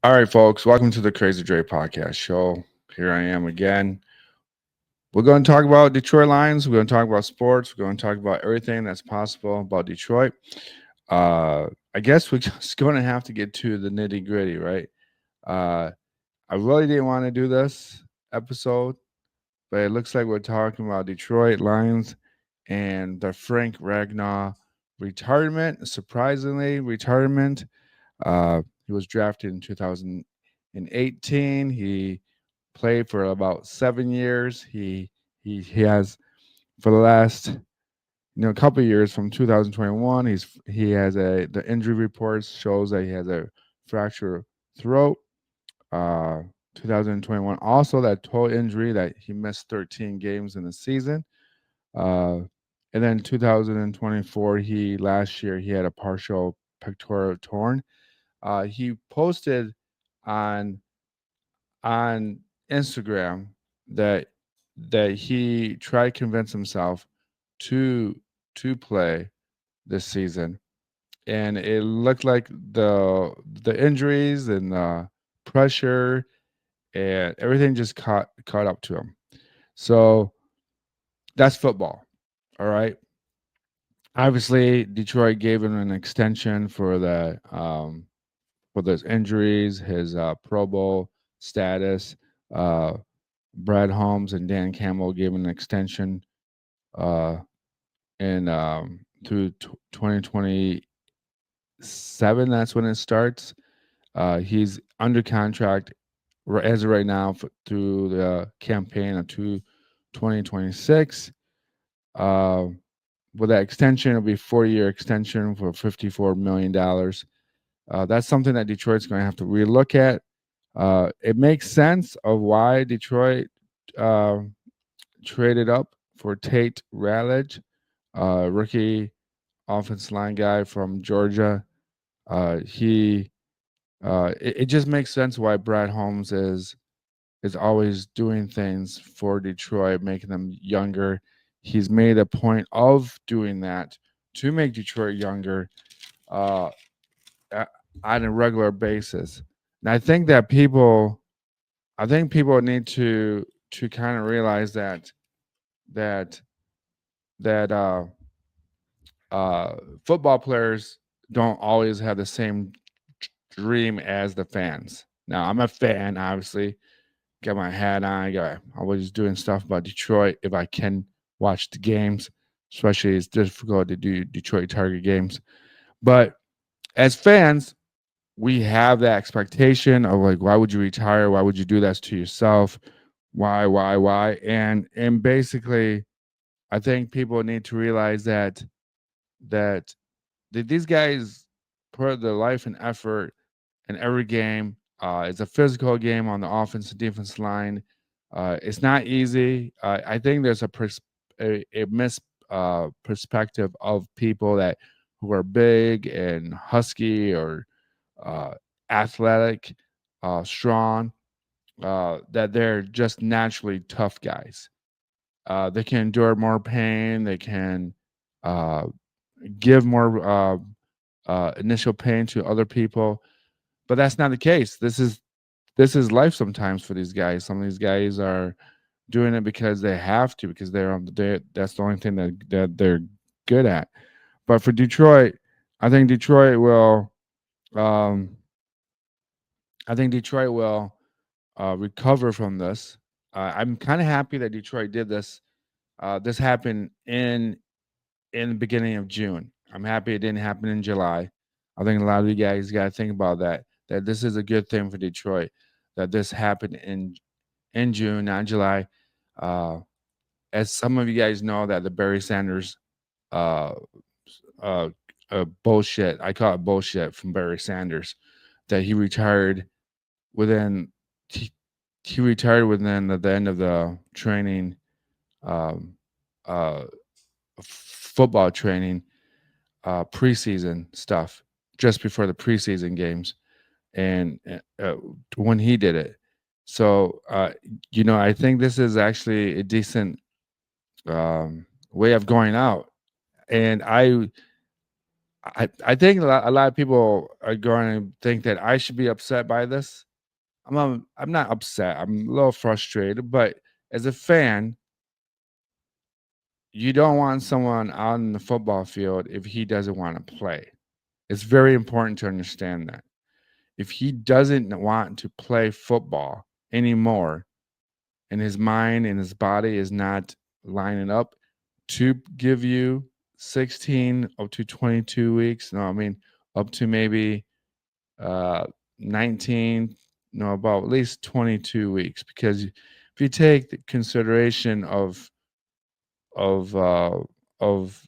All right, folks, welcome to the Crazy Dre podcast show. Here I am again. We're going to talk about Detroit Lions. We're going to talk about sports. We're going to talk about everything that's possible about Detroit. I guess we're just going to have to get to the nitty gritty, right? Uh, I really didn't want to do this episode, but it looks like we're talking about Detroit Lions and the Frank Ragnow retirement. Surprisingly, retirement. He was drafted in 2018. He played for about 7 years. He has for the last couple of years from 2021. He has the injury reports shows that he has a fractured throat. Uh, 2021 also that toe injury that he missed 13 games in the season. Uh, and then 2024 last year he had a partial pectoral torn. He posted on on Instagram that he tried to convince himself to play this season, and it looked like the injuries and pressure and everything just caught up to him. So that's football. All right. Obviously, Detroit gave him an extension for those injuries, his Pro Bowl status. Uh, Brad Holmes and Dan Campbell gave him an extension uh, in through 2027. That's when it starts. He's under contract as of right now through the campaign of 2026. Uh, with that extension, it'll be a 4-year extension for $54 million. That's something that Detroit's going to have to relook at. It makes sense of why Detroit uh, traded up for Tate Rallage, rookie offensive line guy from Georgia. He it just makes sense why Brad Holmes is always doing things for Detroit, making them younger. He's made a point of doing that to make Detroit younger. Uh, on a regular basis. And I think people need to kind of realize that that uh, football players don't always have the same dream as the fans. Now I'm a fan, obviously. Got my hat on. Got always doing stuff about Detroit if I can watch the games. Especially it's difficult to do Detroit Target games. But as fans, we have that expectation of like, why would you retire? Why would you do that to yourself? Why? And basically, I think people need to realize that these guys put their life and effort in every game. It's a physical game on the offense and defense line. It's not easy. I think there's a mis perspective of people that who are big and husky or uh, athletic, strong, that they're just naturally tough guys. They can endure more pain. They can uh, give more initial pain to other people, but that's not the case. This is life sometimes for these guys. Some of these guys are doing it because they have to, because they're on the day. That's the only thing that they're good at. But for Detroit, I think Detroit will. Um, I think Detroit will recover from this. I'm kind of happy that Detroit did this. This happened in the beginning of June. I'm happy it didn't happen in July. I think a lot of you guys got to think about that. That this is a good thing for Detroit. That this happened in June, not July. Uh, as some of you guys know, that the Barry Sanders uh, uh, bullshit. I call it bullshit from Barry Sanders. That he retired within he, he retired within the end of the training, um, uh, football training, preseason stuff, just before the preseason games, and when he did it. So, I think this is actually a decent way of going out, and I think a lot of people are going to think that I should be upset by this. I'm not upset. I'm a little frustrated, but as a fan, you don't want someone out in the football field if he doesn't want to play. It's very important to understand that. If he doesn't want to play football anymore and his mind and his body is not lining up to give you 16 up to 22 weeks, no, I mean up to maybe uh 19, no, about at least 22 weeks, because if you take the consideration of uh of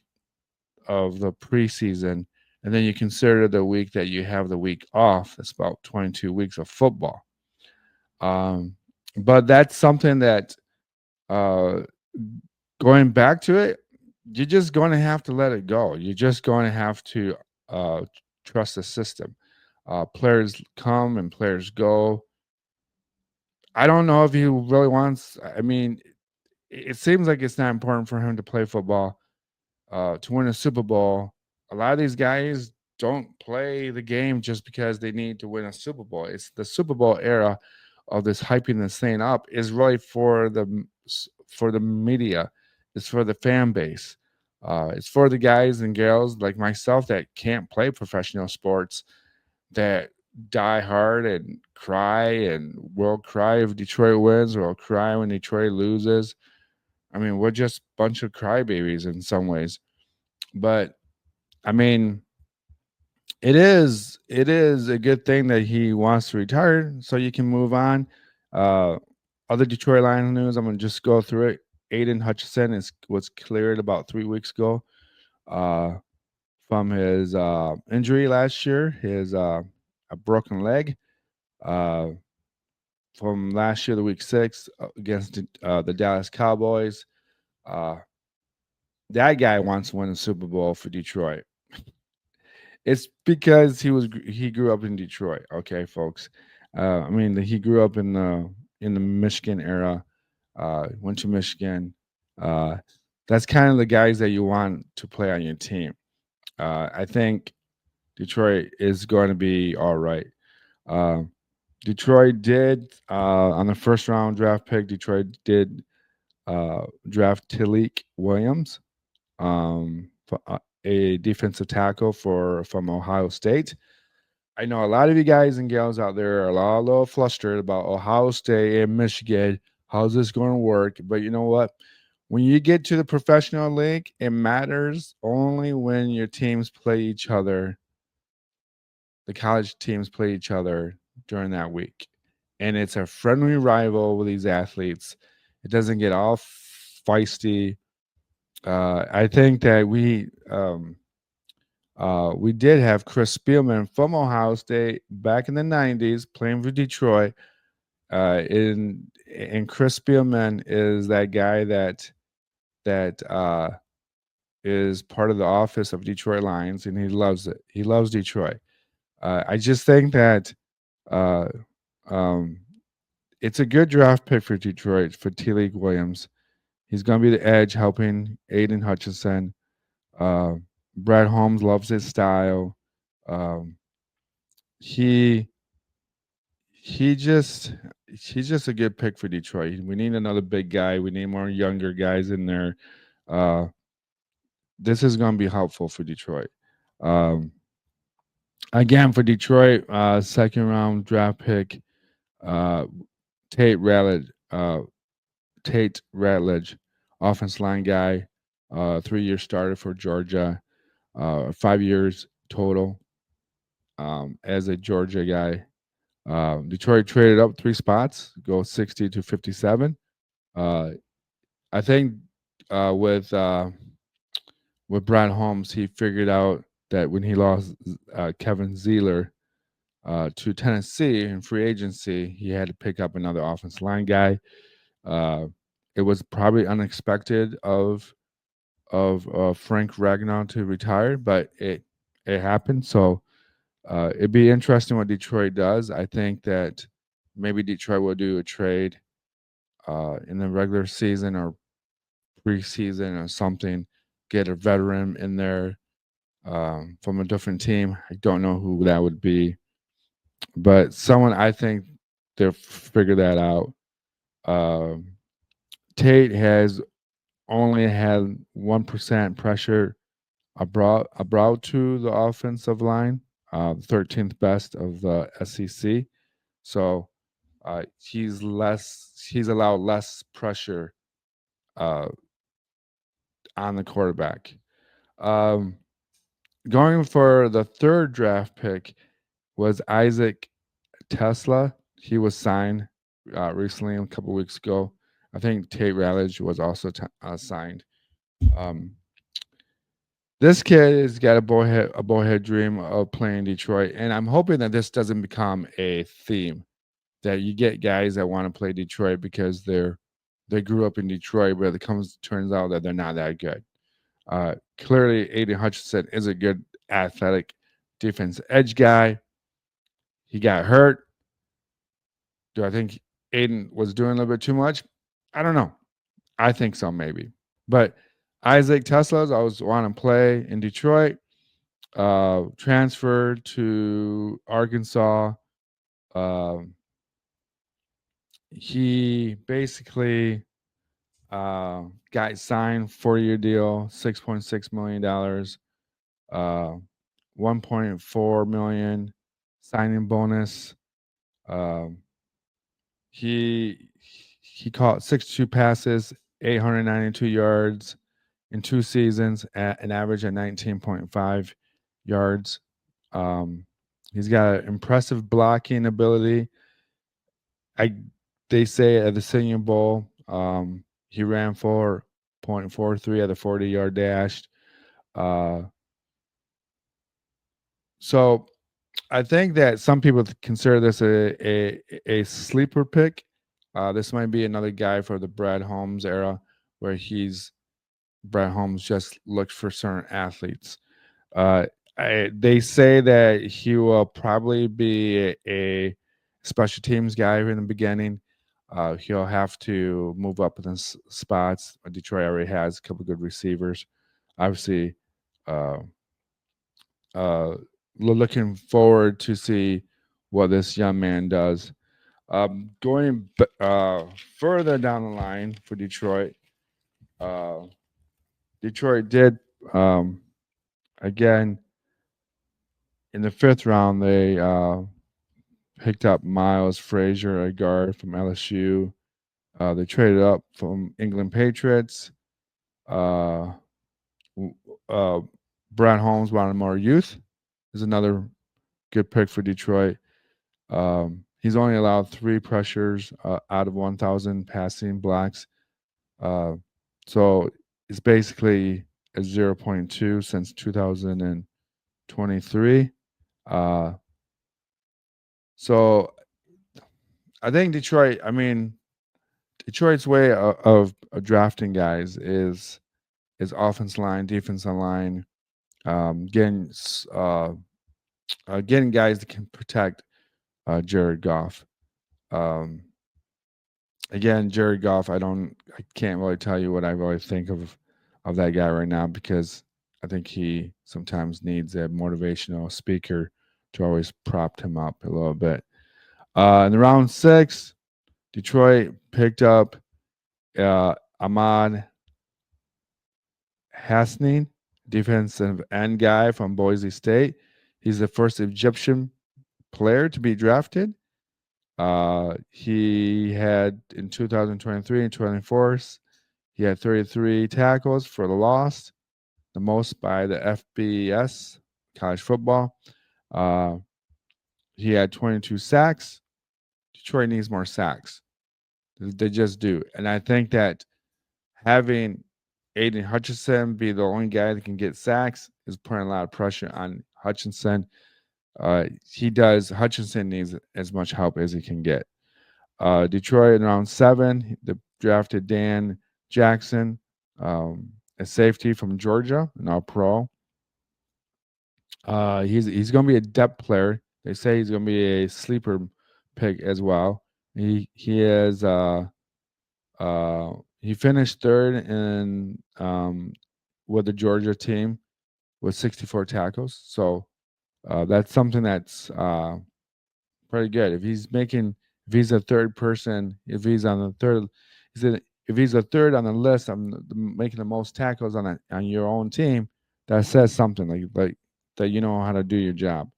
of the preseason, and then you consider the week that you have the week off, that's about 22 weeks of football. um but that's something that, uh going back to it, you're just going to have to let it go. You're just going to have to uh trust the system. Players come and players go. I don't know if he really wants, I mean, it seems like it's not important for him to play football, to win a Super Bowl. A lot of these guys don't play the game just because they need to win a Super Bowl. It's the Super Bowl era of this hyping this thing up is really for for the media. It's for the fan base. It's for the guys and girls like myself that can't play professional sports, that die hard and cry and will cry if Detroit wins or will cry when Detroit loses. I mean, we're just a bunch of crybabies in some ways. But I mean, it is a good thing that he wants to retire so you can move on. Uh, Other Detroit Lions news, I'm gonna just go through it. Aiden Hutchinson was cleared about 3 weeks ago, uh, from his injury last year, his a broken leg. Uh, from last year, the week 6 against the Dallas Cowboys. Uh, that guy wants to win a Super Bowl for Detroit. It's because he grew up in Detroit. Okay, folks. I mean, he grew up in the Michigan era. Went to Michigan. Uh, that's kind of the guys that you want to play on your team. I think Detroit is going to be all right. Uh, Detroit did, on the first round draft pick. Detroit did draft Talik Williams, a defensive tackle from Ohio State. I know a lot of you guys and gals out there are a little flustered about Ohio State and Michigan. How's this going to work? But you know what? When you get to the professional league, it matters only when your teams play each other. The college teams play each other during that week, and it's a friendly rival with these athletes. It doesn't get all feisty. I think that we did have Chris Spielman from Ohio State back in the '90s playing for Detroit. And Chris Spielman is that guy that is part of the office of Detroit Lions, and he loves it. He loves Detroit. I just think that uh, um, it's a good draft pick for Detroit for T. League Williams. He's going to be the edge, helping Aiden Hutchinson. Uh, Brad Holmes loves his style. Um, he he just he's just a good pick for Detroit. We need another big guy. We need more younger guys in there. Uh, this is going to be helpful for Detroit. Um, Again, for Detroit, second round draft pick, uh, Tate Ratledge. Tate Ratledge, offense line guy, 3 year starter for Georgia, 5 years total, as a Georgia guy. Detroit traded up 3 spots, go 60 to 57. Uh, I think uh, with uh, with Brad Holmes, he figured out that when he lost Kevin Zeeler to Tennessee in free agency, he had to pick up another offense line guy. Uh, it was probably unexpected of Frank Ragnow to retire, but it happened. So it'd be interesting what Detroit does. I think that maybe Detroit will do a trade in the regular season or preseason or something, get a veteran in there, from a different team. I don't know who that would be, but someone I think they'll figure that out. Um, Tate has only had 1% pressure abroad to the offensive line, 13th best of the SEC. So he's allowed less pressure uh, on the quarterback. Um, Going for the third draft pick was Isaac Tesla. He was signed recently, a couple weeks ago. I think Tate Rallage was also signed. Um, this kid has got a boyhood dream of playing Detroit, and I'm hoping that this doesn't become a theme. That you get guys that want to play Detroit because they grew up in Detroit, but it turns out that they're not that good. Clearly, Aiden Hutchinson is a good athletic defense edge guy. He got hurt. Do I think Aiden was doing a little bit too much? I don't know. I think so, maybe. But Isaac Tesla's always want to play in Detroit. Transferred to Arkansas. Um, he basically got signed 4-year deal, $6.6 million, 1.4 million signing bonus. Um, he he caught 62 passes, 892 yards in 2 seasons at an average of 19.5 yards. Um, he's got an impressive blocking ability. I They say at the Senior Bowl, he ran for 0.43 at the 40-yard dash. Uh, so I think that some people consider this a sleeper pick. This might be another guy for the Brad Holmes era, where Brad Holmes just looked for certain athletes. Uh, they say that he will probably be a special teams guy in the beginning. He'll have to move up in spots. Detroit already has a couple good receivers. Obviously, uh, uh, looking forward to see what this young man does. Going further down the line for Detroit, uh, Detroit did again in the fifth round. They picked up Miles Frazier, a guard from LSU. They traded up from England Patriots. Uh, uh, Brad Holmes wanted more youth. Is another good pick for Detroit. He's only allowed 3 pressures out of 1,000 passing blocks. Uh, so it's basically a zero point 0.2 since 2023. Uh, so I think Detroit, I mean, Detroit's way of drafting guys is offense line, defense line, um, getting uh, getting guys that can protect Jared Goff. Um, Again, Jared Goff, I can't really tell you what I really think of that guy right now because I think he sometimes needs a motivational speaker to always prop him up a little bit. In the round 6, Detroit picked up Ahmad Hasnin, defensive end guy from Boise State. He's the first Egyptian player to be drafted. He had in 2023 and 24, he had 33 tackles for the loss, the most by the FBS, college football. Uh, he had 22 sacks. Detroit needs more sacks. They just do. And I think that having Aiden Hutchinson be the only guy that can get sacks is putting a lot of pressure on Hutchinson. Hutchinson needs as much help as he can get. Detroit in round 7, they drafted Dan Jackson, a safety from Georgia, an all pro. He's going to be a depth player. They say he's going to be a sleeper pick as well. He finished third in with the Georgia team. with 64 tackles. So that's something that's pretty good. If he's a third person, if he's on the third, if he's a third on the list, making the most tackles on your own team. That says something like that you know how to do your job.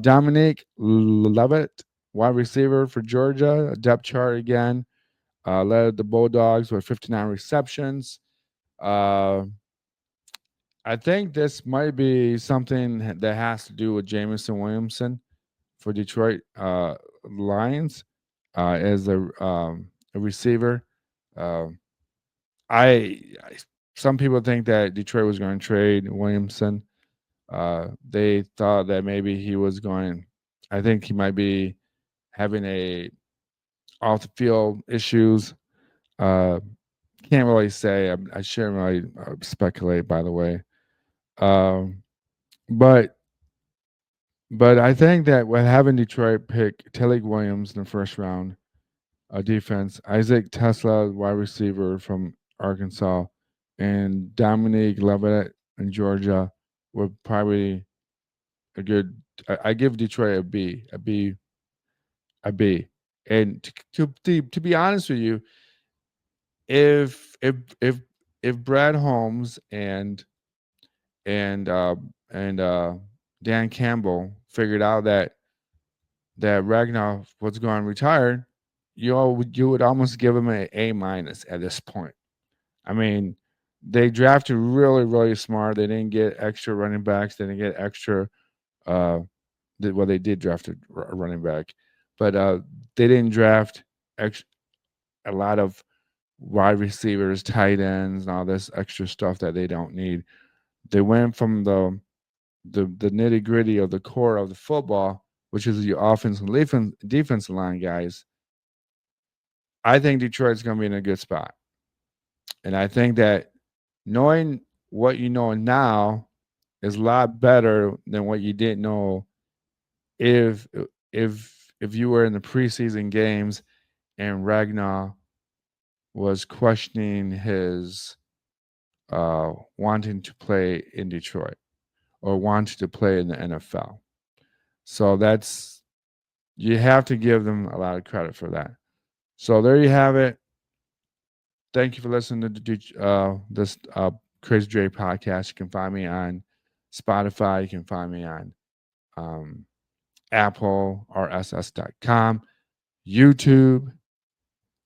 Dominique Levitt, wide receiver for Georgia, depth chart again. Led the Bulldogs with 59 receptions. Uh, I think this might be something that has to do with Jamison Williamson for Detroit Lions as a receiver. Uh, I some people think that Detroit was going to trade Williamson. They thought that maybe he was going. I think he might be having a off the field issues. Uh, can't really say. I shouldn't really speculate. By the way, um, but I think that with having Detroit pick Tillich Williams in the first round, defense, Isaac Tesla, wide receiver from Arkansas, and Dominique Levitt in Georgia were probably a good. I give Detroit a B. And to be honest with you, if if if if Brad Holmes and uh and Dan Campbell figured out that Ragnow was going to retire, you would almost give him an A minus at this point. I mean, they drafted really really smart. They didn't get extra running backs. They didn't get extra. Uh, well, they did draft a running back, but they didn't draft a lot of wide receivers, tight ends, and all this extra stuff that they don't need. They went from the nitty gritty of the core of the football, which is your offense and defensive line guys. I think Detroit's going to be in a good spot, and I think that knowing what you know now is a lot better than what you didn't know if if you were in the preseason games and Ragnar was questioning his wanting to play in Detroit or wanted to play in the NFL. So that's you have to give them a lot of credit for that. So there you have it. Thank you for listening to this Crazy Dre podcast. You can find me on Spotify. You can find me on um, Apple, rss.com, YouTube.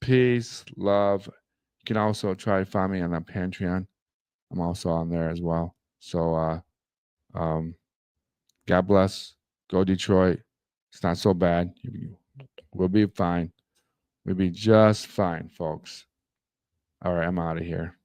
Peace, love. You can also try to find me on Patreon. I'm also on there as well. So um, God bless. Go Detroit. It's not so bad. We'll be fine. We'll be just fine, folks. All right, I'm out of here.